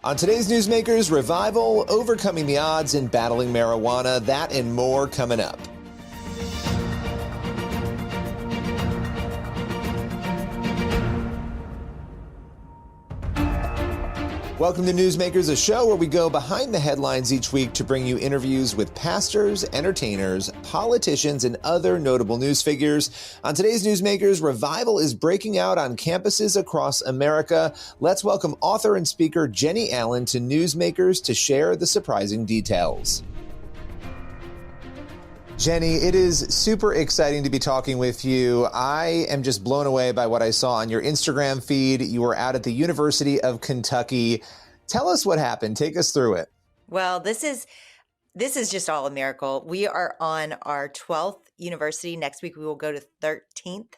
On today's Newsmakers, revival, overcoming the odds in battling marijuana, that and more coming up. Welcome to Newsmakers, a show where we go behind the headlines each week to bring you interviews with pastors, entertainers, politicians, and other notable news figures. On today's Newsmakers, revival is breaking out on campuses across America. Let's welcome author and speaker Jenny Allen to Newsmakers to share the surprising details. Jenny, it is super exciting to be talking with you. I am just blown away by what I saw on your Instagram feed. You were out at the University of Kentucky. Tell us what happened. Take us through it. Well, this is just all a miracle. We are on our 12th university. Next week, we will go to 13th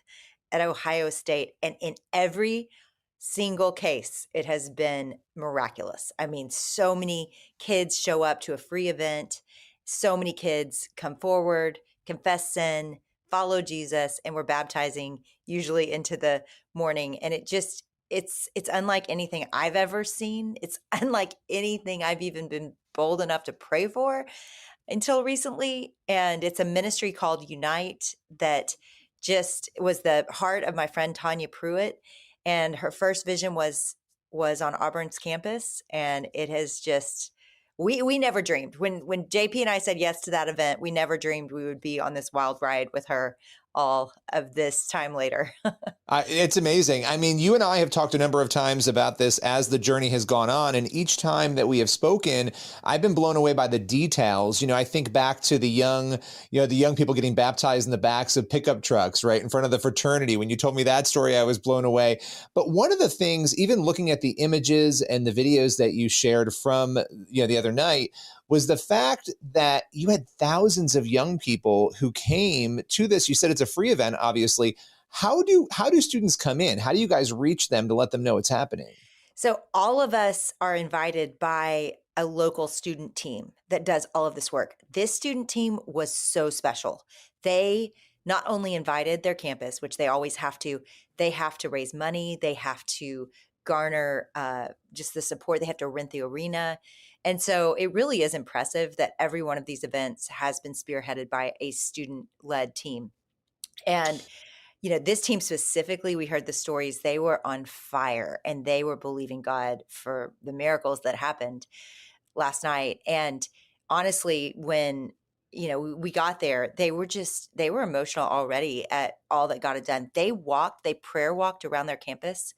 at Ohio State. And in every single case, it has been miraculous. I mean, so many kids show up to a free event. So many kids come forward, confess sin, follow Jesus, and we're baptizing usually into the morning. And it's unlike anything I've ever seen. It's unlike anything I've even been bold enough to pray for until recently. And it's a ministry called Unite that just was the heart of my friend Tanya Pruitt. And her first vision was on Auburn's campus. And it has just... We never dreamed when JP and I said yes to that event, we never dreamed we would be on this wild ride with her all of this time later. It's amazing. I mean, you and I have talked a number of times about this as the journey has gone on. And each time that we have spoken, I've been blown away by the details. You know, I think back to the young people getting baptized in the backs of pickup trucks, right in front of the fraternity. When you told me that story, I was blown away. But one of the things, even looking at the images and the videos that you shared from, the other night, was the fact that you had thousands of young people who came to this. You said it's a free event, obviously. How do students come in? How do you guys reach them to let them know it's happening? So all of us are invited by a local student team that does all of this work. This student team was so special. They not only invited their campus, which they always have to, they have to raise money. They have to garner just the support. They have to rent the arena. And so it really is impressive that every one of these events has been spearheaded by a student-led team. And, this team specifically, we heard the stories, they were on fire and they were believing God for the miracles that happened last night. And honestly, when, we got there, they were emotional already at all that God had done. They prayer walked around their campus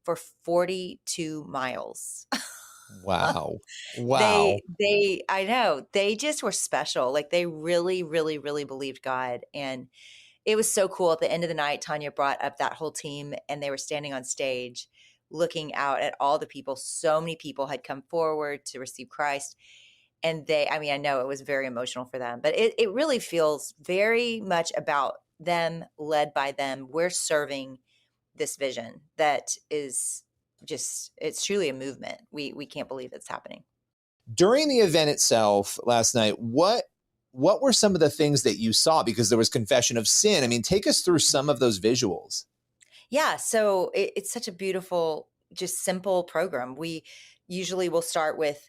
for 42 miles. Wow. I know, they just were special. Like they really, really, really believed God. And it was so cool. At the end of the night, Tanya brought up that whole team and they were standing on stage looking out at all the people. So many people had come forward to receive Christ. And I know it was very emotional for them, but it really feels very much about them, led by them. We're serving this vision that is it's truly a movement. We can't believe it's happening. During the event itself last night, what were some of the things that you saw? Because there was confession of sin. I mean, take us through some of those visuals. Yeah. So it's such a beautiful, just simple program. We usually will start with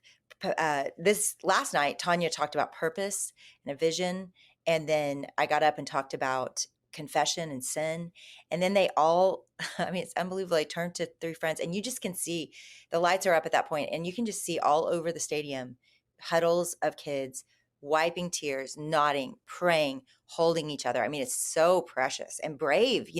this last night. Tanya talked about purpose and a vision. And then I got up and talked about confession and sin. And then they all, it's unbelievable. They turned to three friends and you just can see the lights are up at that point and you can just see all over the stadium, huddles of kids wiping tears, nodding, praying, holding each other. I mean, it's so precious and brave,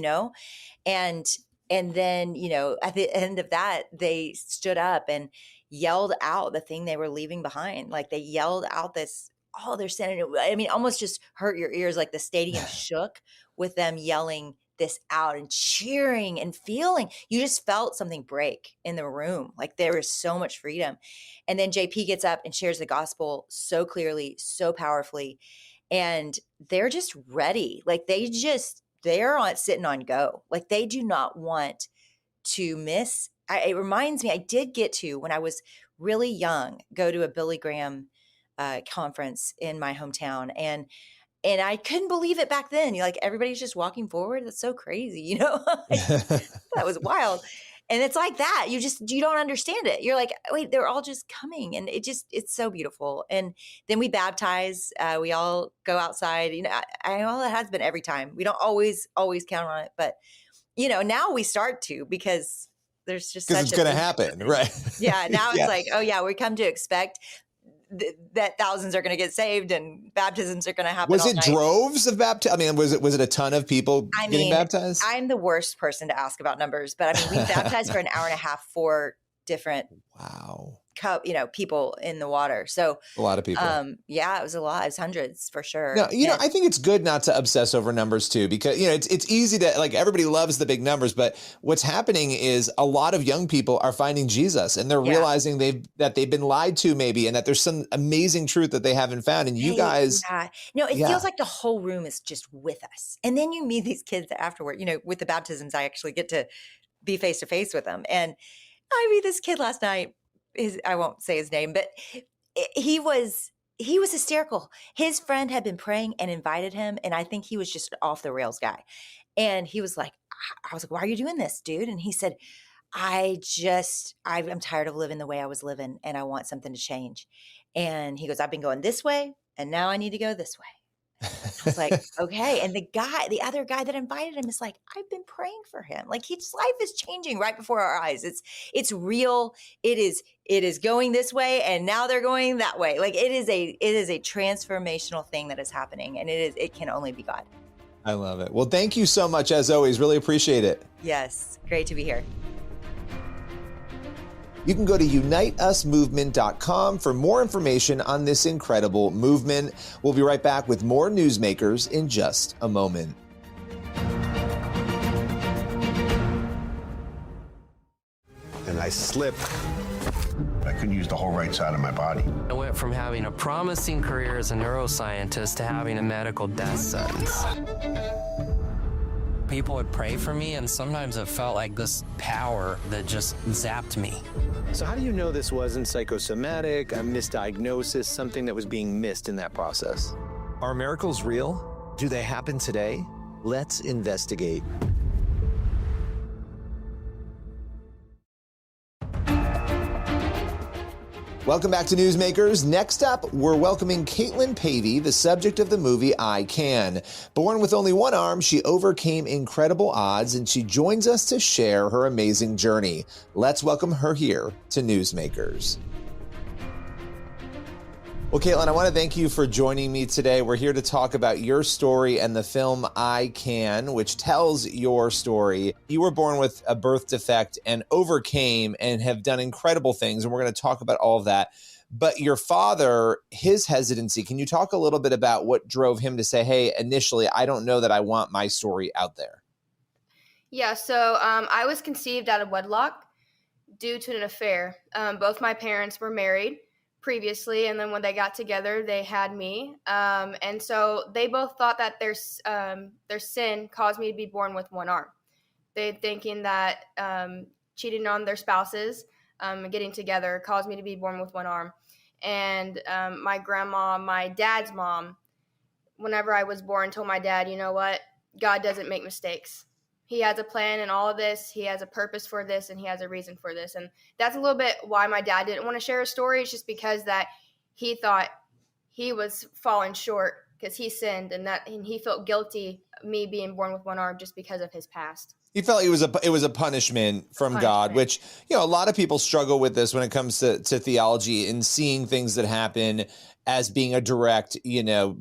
and then, at the end of that, they stood up and yelled out the thing they were leaving behind. Like they yelled out this, oh, they're sending it. Almost just hurt your ears. Like the stadium shook with them yelling this out and cheering and feeling. You just felt something break in the room. Like there was so much freedom. And then JP gets up and shares the gospel so clearly, so powerfully. And they're just ready. Like they're sitting on go. Like they do not want to miss. It reminds me, I did get to, when I was really young, go to a Billy Graham conference in my hometown. And I couldn't believe it back then. Like everybody's just walking forward. That's so crazy, That was wild. And it's like that. You don't understand it. You're like, wait, they're all just coming. And it's so beautiful. And then we baptize. We all go outside. I know it has been every time. We don't always count on it. But, now we start to, because there's just Because such it's a going to thing happen. happening. Right. Yeah. Now it's Yeah. like, oh, yeah, we come to expect that thousands are going to get saved and baptisms are going to happen Was all it night. droves of baptism? I mean, was it a ton of people getting baptized? I'm the worst person to ask about numbers, but we baptized for an hour and a half, 4 different Wow. people in the water. So A lot of people. yeah, it was a lot. It was hundreds for sure. No, I think it's good not to obsess over numbers too, because it's easy to, like, everybody loves the big numbers, but what's happening is a lot of young people are finding Jesus, and they're realizing that they've been lied to, maybe, and that there's some amazing truth that they haven't found. And you guys, it feels like the whole room is just with us. And then you meet these kids afterward. With the baptisms, I actually get to be face to face with them. And I mean, this kid last night, I won't say his name, but he was hysterical. His friend had been praying and invited him, and I think he was just an off the rails guy. And he was like, I was like, why are you doing this, dude? And he said, I'm tired of living the way I was living, and I want something to change. And he goes, I've been going this way, and now I need to go this way. I was like, okay. And the other guy that invited him is like, I've been praying for him. Like, his life is changing right before our eyes. It's real. It is going this way, and now they're going that way. Like, it is a transformational thing that is happening, and it can only be God. I love it. Well, thank you so much, as always. Really appreciate it. Yes. Great to be here. You can go to uniteusmovement.com for more information on this incredible movement. We'll be right back with more Newsmakers in just a moment. And I slipped. I couldn't use the whole right side of my body. I went from having a promising career as a neuroscientist to having a medical death sentence. People would pray for me, and sometimes it felt like this power that just zapped me. So how do you know this wasn't psychosomatic, a misdiagnosis, something that was being missed in that process? Are miracles real? Do they happen today? Let's investigate. Welcome back to Newsmakers. Next up, we're welcoming Caitlin Pavey, the subject of the movie I Can. Born with only one arm, she overcame incredible odds, and she joins us to share her amazing journey. Let's welcome her here to Newsmakers. Well, Caitlin, I want to thank you for joining me today. We're here to talk about your story and the film I Can, which tells your story. You were born with a birth defect and overcame and have done incredible things, and we're going to talk about all of that. But your father, his hesitancy, can you talk a little bit about what drove him to say, hey, initially, I don't know that I want my story out there? Yeah, so I was conceived out of wedlock due to an affair. Both my parents were married previously, and then when they got together, they had me. And so they both thought that their sin caused me to be born with one arm. They thinking that cheating on their spouses, getting together, caused me to be born with one arm. And my grandma, my dad's mom, whenever I was born, told my dad, you know what? God doesn't make mistakes. He has a plan in all of this. He has a purpose for this, and he has a reason for this. And that's a little bit why my dad didn't want to share his story. It's just because that he thought he was falling short because he sinned, and he felt guilty, me being born with one arm, just because of his past. He felt it was a punishment from God, which, a lot of people struggle with this when it comes to theology and seeing things that happen as being a direct,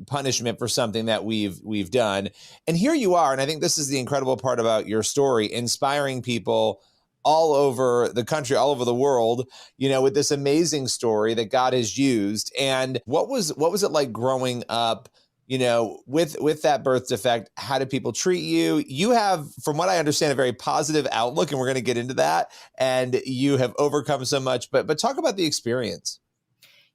punishment for something that we've done. And here you are, and I think this is the incredible part about your story, inspiring people all over the country, all over the world, with this amazing story that God has used. And what was it like growing up, with that birth defect? How did people treat you? You have, from what I understand, a very positive outlook, and we're going to get into that. And you have overcome so much, but talk about the experience.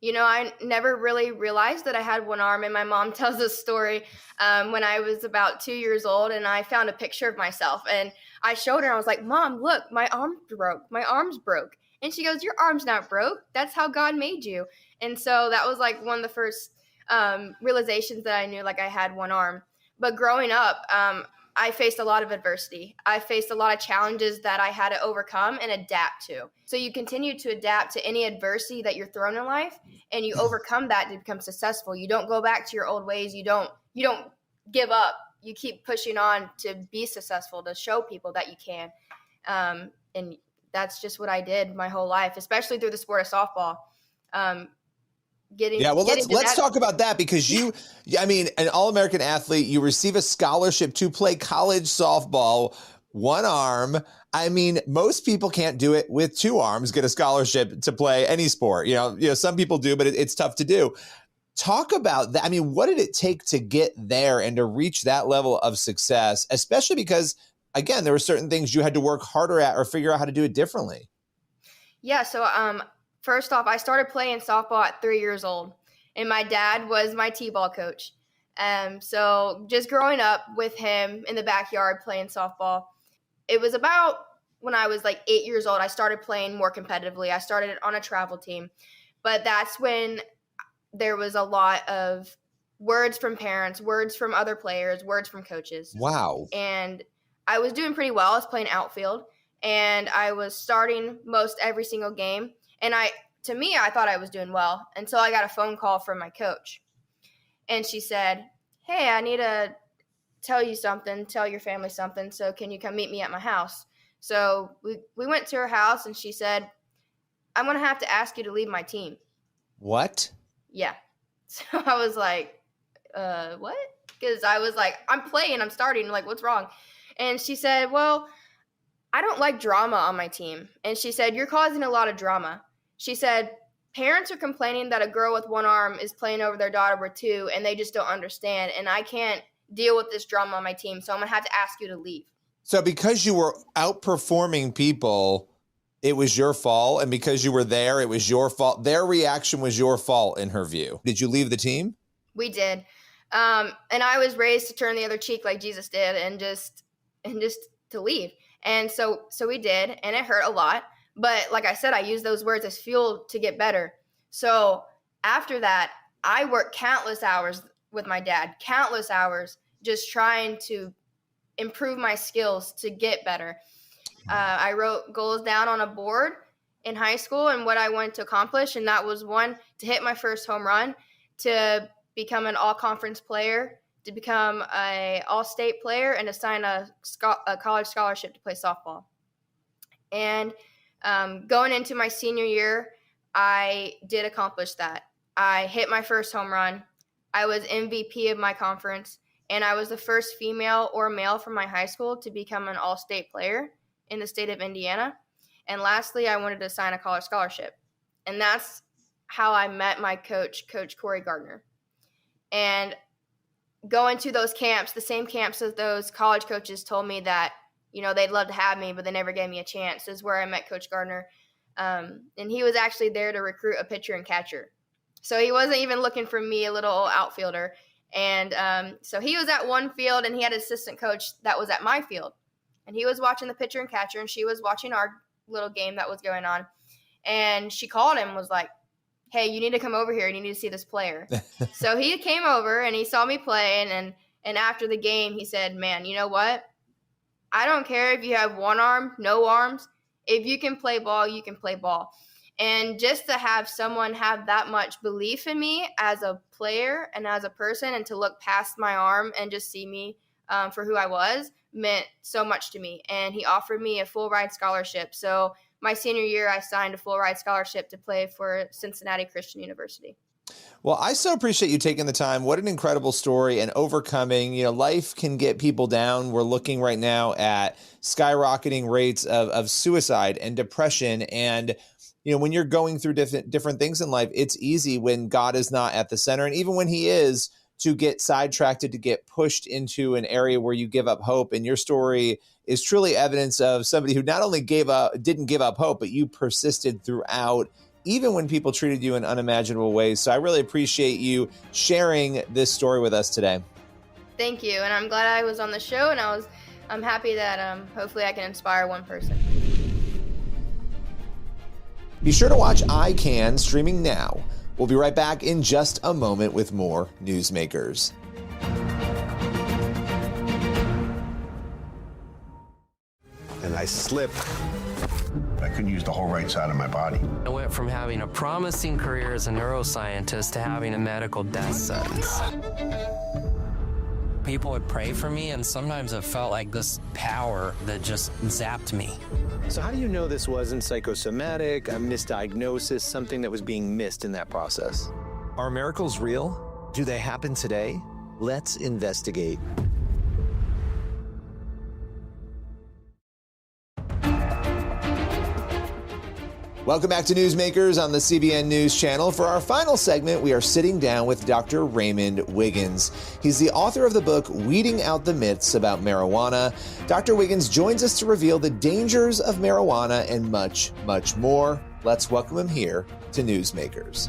I never really realized that I had one arm, and my mom tells this story when I was about 2 years old, and I found a picture of myself, and I showed her. I was like, Mom, look, my arm broke. My arm's broke. And she goes, your arm's not broke. That's how God made you. And so that was like one of the first realizations that I knew, like, I had one arm. But growing up, I faced a lot of adversity. I faced a lot of challenges that I had to overcome and adapt to. So you continue to adapt to any adversity that you're thrown in life, and you overcome that to become successful. You don't go back to your old ways. You don't give up. You keep pushing on to be successful, to show people that you can. And that's just what I did my whole life, especially through the sport of softball. Let's talk about that, because an All-American athlete, you receive a scholarship to play college softball, one arm. I mean, most people can't do it with two arms, get a scholarship to play any sport. Some people do, but it's tough to do. Talk about that. I mean, what did it take to get there and to reach that level of success, especially because, again, there were certain things you had to work harder at or figure out how to do it differently? Yeah. So, first off, I started playing softball at 3 years old, and my dad was my t-ball coach. So just growing up with him in the backyard playing softball, it was about when I was like 8 years old, I started playing more competitively. I started on a travel team, but that's when there was a lot of words from parents, words from other players, words from coaches. Wow. And I was doing pretty well. I was playing outfield, and I was starting most every single game. And I thought I was doing well until I got a phone call from my coach. And she said, "Hey, I need to tell you something, tell your family something. So can you come meet me at my house?" So we went to her house, and she said, "I'm going to have to ask you to leave my team." What? Yeah. So I was like, what? Because I was like, I'm playing, I'm starting. Like, what's wrong? And she said, "Well, I don't like drama on my team." And she said, "You're causing a lot of drama." She said, "Parents are complaining that a girl with one arm is playing over their daughter with two, and they just don't understand. And I can't deal with this drama on my team, so I'm going to have to ask you to leave." So because you were outperforming people, it was your fault. And because you were there, it was your fault. Their reaction was your fault in her view. Did you leave the team? We did. And I was raised to turn the other cheek like Jesus did, and just to leave. And so we did, and it hurt a lot. But like I said, I used those words as fuel to get better. So after that, I worked countless hours with my dad, countless hours just trying to improve my skills to get better. I wrote goals down on a board in high school and what I wanted to accomplish. And that was one, to hit my first home run, to become an all-conference player, to become an all-state player, and to sign a college scholarship to play softball. And going into my senior year, I did accomplish that. I hit my first home run. I was MVP of my conference, and I was the first female or male from my high school to become an all-state player in the state of Indiana. And lastly, I wanted to sign a college scholarship. And that's how I met my coach, Coach Corey Gardner. And going to those camps, the same camps as those college coaches told me that, they'd love to have me, but they never gave me a chance, is where I met Coach Gardner. And he was actually there to recruit a pitcher and catcher. So he wasn't even looking for me, a little outfielder. And so he was at one field, and he had an assistant coach that was at my field. And he was watching the pitcher and catcher, and she was watching our little game that was going on. And she called him and was like, "Hey, you need to come over here. You need to see this player." So he came over, and he saw me play. And after the game, he said, "Man, you know what? I don't care if you have one arm, no arms. If you can play ball, you can play ball." And just to have someone have that much belief in me as a player and as a person, and to look past my arm and just see me for who I was, meant so much to me. And he offered me a full ride scholarship. So my senior year, I signed a full ride scholarship to play for Cincinnati Christian University. Well, I so appreciate you taking the time. What an incredible story, and overcoming. Life can get people down. We're looking right now at skyrocketing rates of suicide and depression. And, when you're going through different things in life, it's easy when God is not at the center. And even when he is, to get sidetracked, to get pushed into an area where you give up hope. And your story is truly evidence of somebody who not only didn't give up hope, but you persisted throughout, even when people treated you in unimaginable ways. So I really appreciate you sharing this story with us today. Thank you. And I'm glad I was on the show, and I'm happy that hopefully I can inspire one person. Be sure to watch I Can, streaming now. We'll be right back in just a moment with more Newsmakers. I slipped. I couldn't use the whole right side of my body. I went from having a promising career as a neuroscientist to having a medical death sentence. People would pray for me, and sometimes it felt like this power that just zapped me. So how do you know this wasn't psychosomatic, a misdiagnosis, something that was being missed in that process? Are miracles real? Do they happen today? Let's investigate. Welcome back to Newsmakers on the CBN News Channel. For our final segment, we are sitting down with Dr. Raymond Wiggins. He's the author of the book, Weeding Out the Myths About Marijuana. Dr. Wiggins joins us to reveal the dangers of marijuana and much, much more. Let's welcome him here to Newsmakers.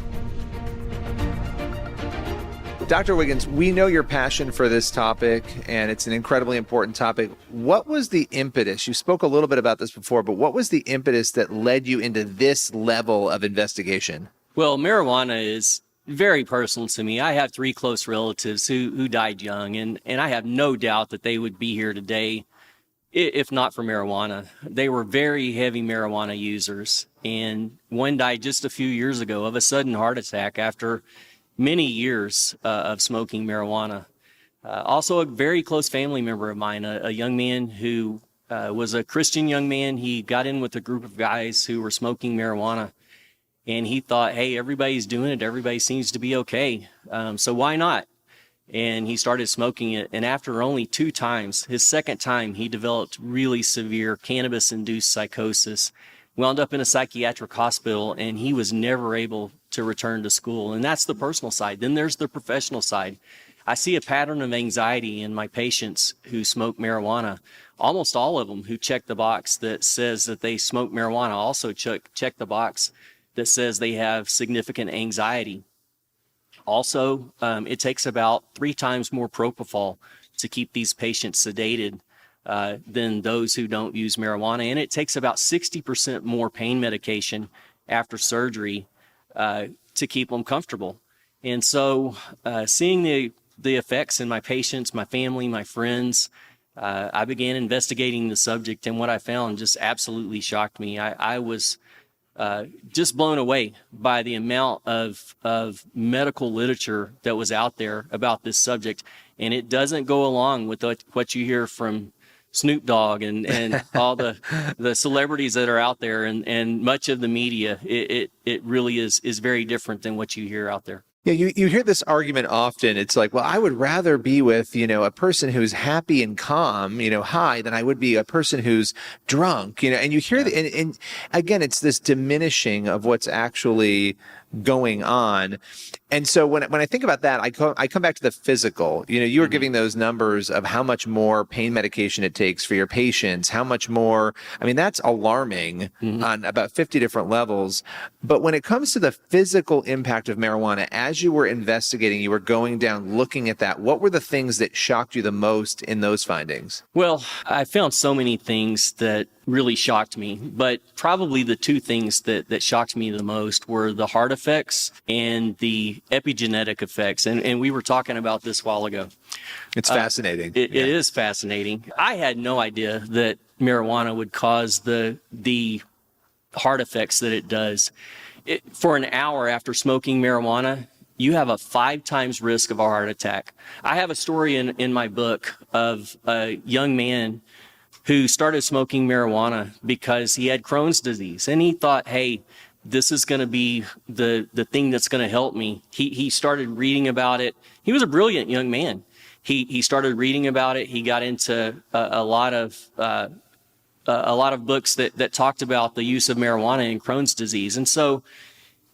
Dr. Wiggins, we know your passion for this topic, and it's an incredibly important topic. What was the impetus? You spoke a little bit about this before, but what was the impetus that led you into this level of investigation? Well, marijuana is very personal to me. I have 3 close relatives who died young, and I have no doubt that they would be here today if not for marijuana. They were very heavy marijuana users, and one died just a few years ago of a sudden heart attack after many years of smoking marijuana. Also a very close family member of mine, a young man who was a Christian young man. He got in with a group of guys who were smoking marijuana, and he thought, hey, everybody's doing it. Everybody seems to be okay. So why not? And he started smoking it. And after only 2 times, his second time, he developed really severe cannabis-induced psychosis, wound up in a psychiatric hospital, and he was never able to return to school. And that's the personal side. Then there's the professional side. I see a pattern of anxiety in my patients who smoke marijuana. Almost all of them who check the box that says that they smoke marijuana also check the box that says they have significant anxiety. Also, it takes about 3 times more propofol to keep these patients sedated than those who don't use marijuana. And it takes about 60% more pain medication after surgery to keep them comfortable. And so seeing the effects in my patients, my family, my friends, I began investigating the subject, and what I found just absolutely shocked me. I was just blown away by the amount of medical literature that was out there about this subject. And it doesn't go along with what you hear from Snoop Dogg and all the celebrities that are out there and much of the media. It really is very different than what you hear out there. Yeah, you hear this argument often. It's like, well, I would rather be with, a person who's happy and calm, high, than I would be a person who's drunk, and you hear and again, it's this diminishing of what's actually going on. And so when I think about that, I come back to the physical. You were giving those numbers of how much more pain medication it takes for your patients, how much more. I mean, that's alarming on about 50 different levels. But when it comes to the physical impact of marijuana, as you were investigating, you were going down, looking at that, what were the things that shocked you the most in those findings? Well, I found so many things that really shocked me, but probably the 2 things that shocked me the most were the heart effects and the epigenetic effects. And we were talking about this a while ago. It's fascinating. It is fascinating. I had no idea that marijuana would cause the heart effects that it does. For an hour after smoking marijuana, you have a 5 times risk of a heart attack. I have a story in my book of a young man who started smoking marijuana because he had Crohn's disease, and he thought, hey, this is going to be the thing that's going to help me. He started reading about it. He was a brilliant young man. He started reading about it. He got into a lot of books that talked about the use of marijuana in Crohn's disease. And so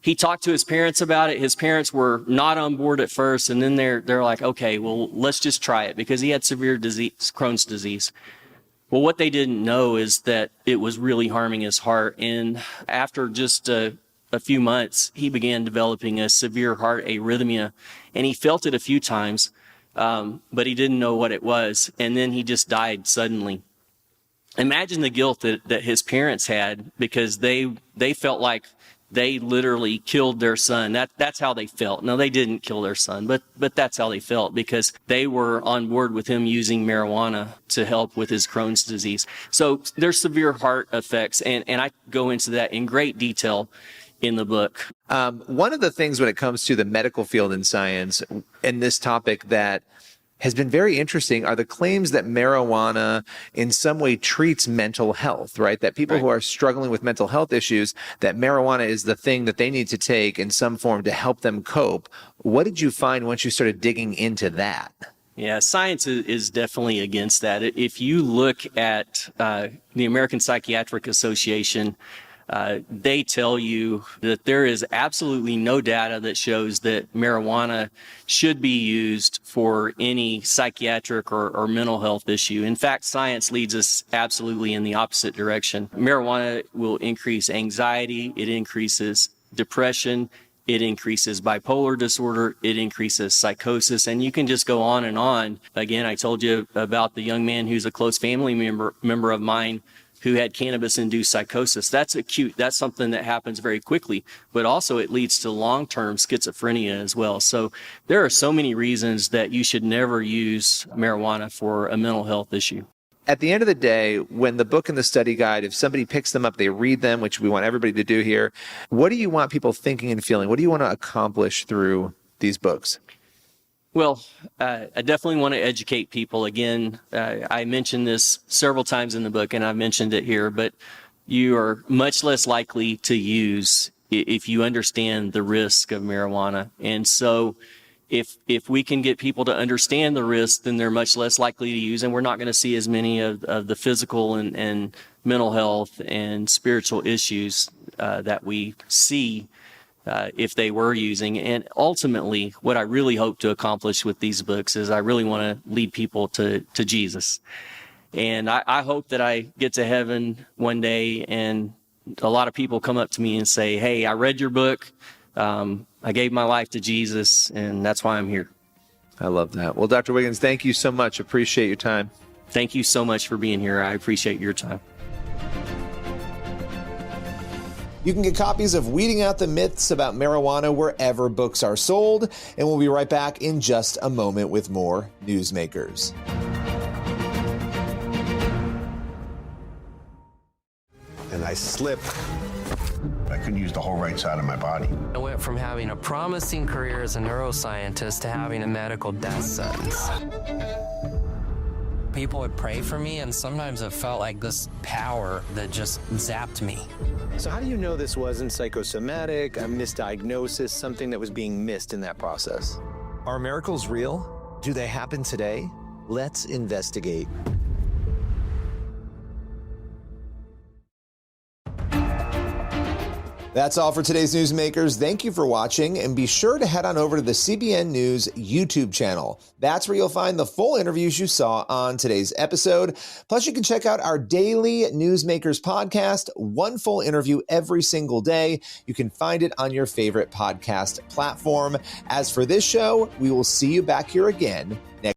he talked to his parents about it. His parents were not on board at first, and then they're like, okay, well, let's just try it, because he had severe disease, Crohn's disease. Well, what they didn't know is that it was really harming his heart. And after just a few months, he began developing a severe heart arrhythmia, and he felt it a few times, but he didn't know what it was. And then he just died suddenly. Imagine the guilt that his parents had, because they felt like they literally killed their son. That's how they felt. No, they didn't kill their son, but that's how they felt because they were on board with him using marijuana to help with his Crohn's disease. So there's severe heart effects, and I go into that in great detail in the book. One of the things when it comes to the medical field and science and this topic that has been very interesting are the claims that marijuana in some way treats mental health, right? That people who are struggling with mental health issues, that marijuana is the thing that they need to take in some form to help them cope. What did you find once you started digging into that? Yeah, science is definitely against that. If you look at the American Psychiatric Association, they tell you that there is absolutely no data that shows that marijuana should be used for any psychiatric or mental health issue. In fact, science leads us absolutely in the opposite direction. Marijuana will increase anxiety, it increases depression, it increases bipolar disorder, it increases psychosis, and you can just go on and on. Again, I told you about the young man who's a close family member of mine who had cannabis-induced psychosis. That's acute. That's something that happens very quickly, but also it leads to long-term schizophrenia as well. So there are so many reasons that you should never use marijuana for a mental health issue. At the end of the day, when the book and the study guide, if somebody picks them up, they read them, which we want everybody to do here, what do you want people thinking and feeling? What do you want to accomplish through these books? Well, I definitely want to educate people. Again, I mentioned this several times in the book, and I've mentioned it here, but you are much less likely to use if you understand the risk of marijuana. And so if we can get people to understand the risk, then they're much less likely to use, and we're not going to see as many of the physical and mental health and spiritual issues that we see if they were using. And ultimately, what I really hope to accomplish with these books is I really want to lead people to Jesus. And I hope that I get to heaven one day and a lot of people come up to me and say, hey, I read your book. I gave my life to Jesus, and that's why I'm here. I love that. Well, Dr. Wiggins, thank you so much. Appreciate your time. Thank you so much for being here. I appreciate your time. You can get copies of Weeding Out the Myths About Marijuana wherever books are sold, and we'll be right back in just a moment with more Newsmakers. And I slipped. I couldn't use the whole right side of my body. I went from having a promising career as a neuroscientist to having a medical death sentence. People would pray for me, and sometimes it felt like this power that just zapped me. So how do you know this wasn't psychosomatic, a misdiagnosis, something that was being missed in that process? Are miracles real? Do they happen today? Let's investigate. That's all for today's Newsmakers. Thank you for watching, and be sure to head on over to the CBN News YouTube channel. That's where you'll find the full interviews you saw on today's episode. Plus, you can check out our daily Newsmakers podcast, one full interview every single day. You can find it on your favorite podcast platform. As for this show, we will see you back here again next